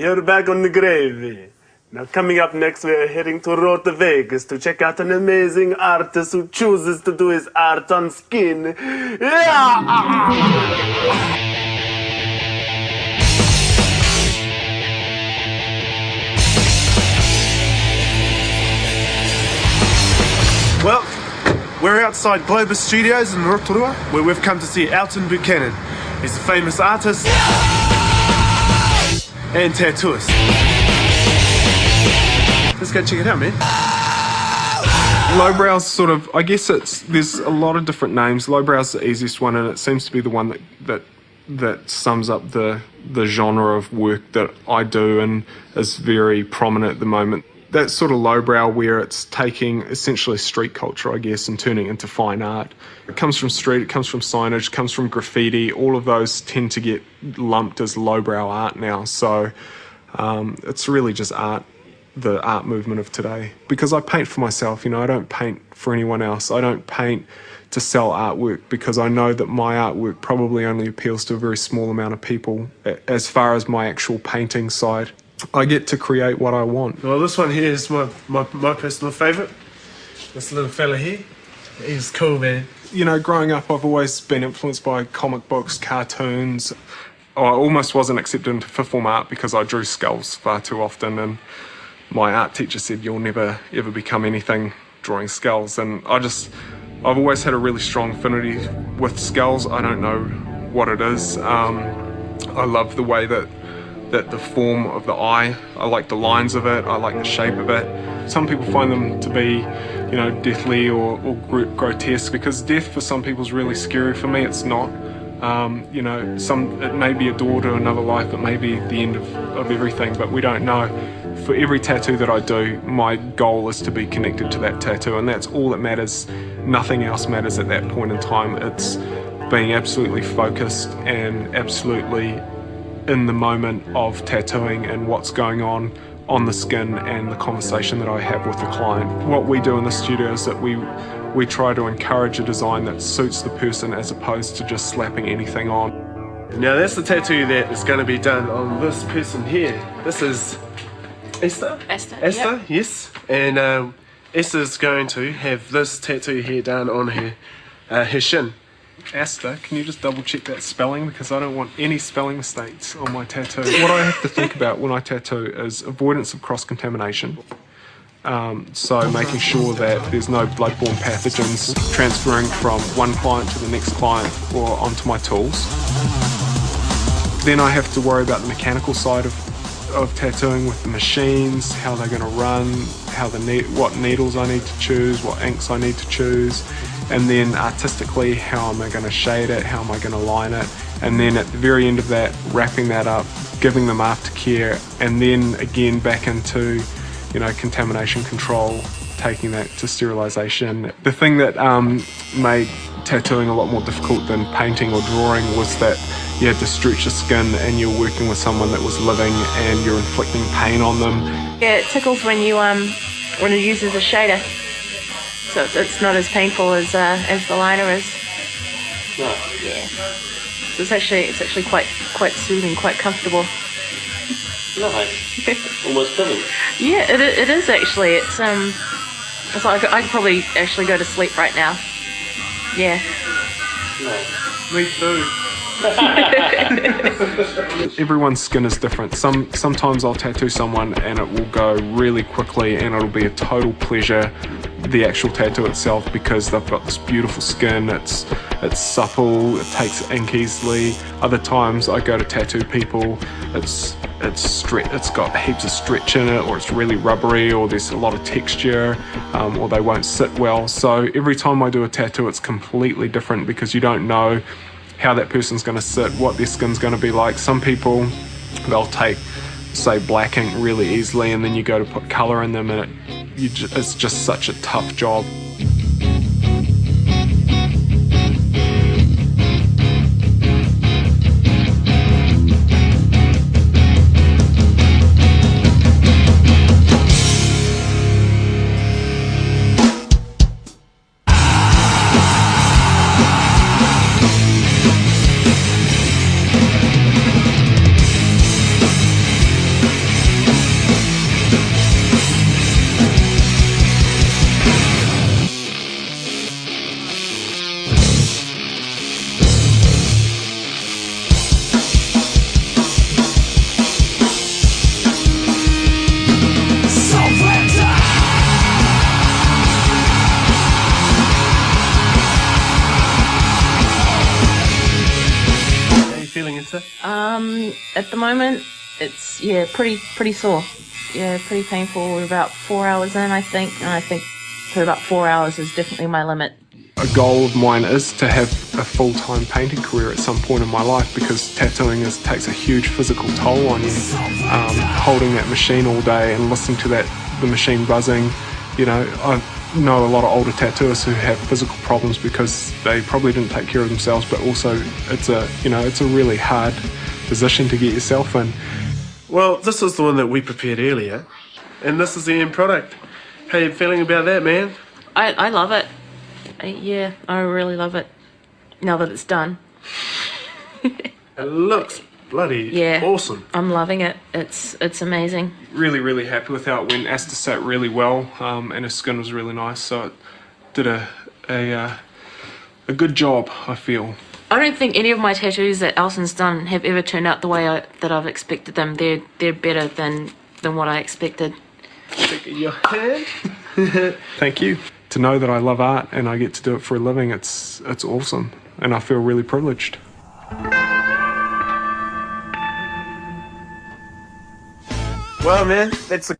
you're back on the gravy. Now coming up next, we're heading to Rotorua, Vegas to check out an amazing artist who chooses to do his art on skin. Yeah! Well, we're outside Globus Studios in Rotorua, where we've come to see Elton Buchanan. He's a famous artist and tattooist. Let's go check it out, man. Lowbrow's sort of, I guess there's a lot of different names. Lowbrow's the easiest one, and it seems to be the one that sums up the genre of work that I do and is very prominent at the moment. That's sort of lowbrow, where it's taking essentially street culture, I guess, and turning it into fine art. It comes from street, it comes from signage, it comes from graffiti. All of those tend to get lumped as lowbrow art now. So it's really just art, the art movement of today. Because I paint for myself, I don't paint for anyone else. I don't paint to sell artwork, because I know that my artwork probably only appeals to a very small amount of people as far as my actual painting side. I get to create what I want. Well, this one here is my personal favourite. This little fella here, he's cool, man. Growing up, I've always been influenced by comic books, cartoons. I almost wasn't accepted into fifth form art because I drew skulls far too often, and my art teacher said, you'll never ever become anything drawing skulls. And I've always had a really strong affinity with skulls. I don't know what it is. I love the way that the form of the eye, I like the lines of it, I like the shape of it. Some people find them to be, deathly or grotesque, because death for some people is really scary. For me, it's not. It may be a door to another life, it may be the end of everything, but we don't know. For every tattoo that I do, my goal is to be connected to that tattoo, and that's all that matters. Nothing else matters at that point in time. It's being absolutely focused and absolutely in the moment of tattooing and what's going on the skin and the conversation that I have with the client. What we do in the studio is that we try to encourage a design that suits the person as opposed to just slapping anything on. Now that's the tattoo that is going to be done on this person here. This is Esther? Esther, yep. Yes. And Esther's going to have this tattoo here done on her shin. Esther, can you just double check that spelling, because I don't want any spelling mistakes on my tattoo. What I have to think about when I tattoo is avoidance of cross-contamination. So making sure that there's no bloodborne pathogens transferring from one client to the next client or onto my tools. Then I have to worry about the mechanical side of tattooing with the machines, how they're going to run, what needles I need to choose, what inks I need to choose. And then artistically, how am I going to shade it, how am I going to line it, and then at the very end of that, wrapping that up, giving them aftercare, and then again back into contamination control, taking that to sterilization. The thing that made tattooing a lot more difficult than painting or drawing was that you had to stretch your skin and you're working with someone that was living and you're inflicting pain on them. Yeah, it tickles when you use as a shader. So it's not as painful as the liner is. No. Yeah. So it's actually quite soothing, quite comfortable. Nice. Almost filling. Yeah, it is actually. It's like I could probably actually go to sleep right now. Yeah. Nice. Me too. Everyone's skin is different. Sometimes I'll tattoo someone and it will go really quickly and it'll be a total pleasure, the actual tattoo itself, because they've got this beautiful skin, it's supple, it takes ink easily. Other times I go to tattoo people, it's got heaps of stretch in it, or it's really rubbery, or there's a lot of texture, or they won't sit well. So every time I do a tattoo it's completely different, because you don't know how that person's going to sit, what their skin's going to be like. Some people, they'll take, say, black ink really easily, and then you go to put colour in them and it's just such a tough job. say? At the moment, it's pretty sore. Yeah, pretty painful. We're about 4 hours in, I think, and I think for about 4 hours is definitely my limit. A goal of mine is to have a full-time painting career at some point in my life, because tattooing takes a huge physical toll on you. Holding that machine all day and listening to the machine buzzing, you know, I know a lot of older tattooists who have physical problems because they probably didn't take care of themselves, but also it's a really hard position to get yourself in. Well, this is the one that we prepared earlier, and this is the end product. How you feeling about that, man? I love it. Yeah, I really love it. Now that it's done. It looks bloody awesome. I'm loving it. It's amazing. Really, really happy with how it went. Asta sat really well, and her skin was really nice, so it did a good job, I feel. I don't think any of my tattoos that Elton's done have ever turned out the way that I've expected them. They're better than what I expected. Stick in your hand. Thank you. To know that I love art and I get to do it for a living, it's awesome, and I feel really privileged. Well, man, that's a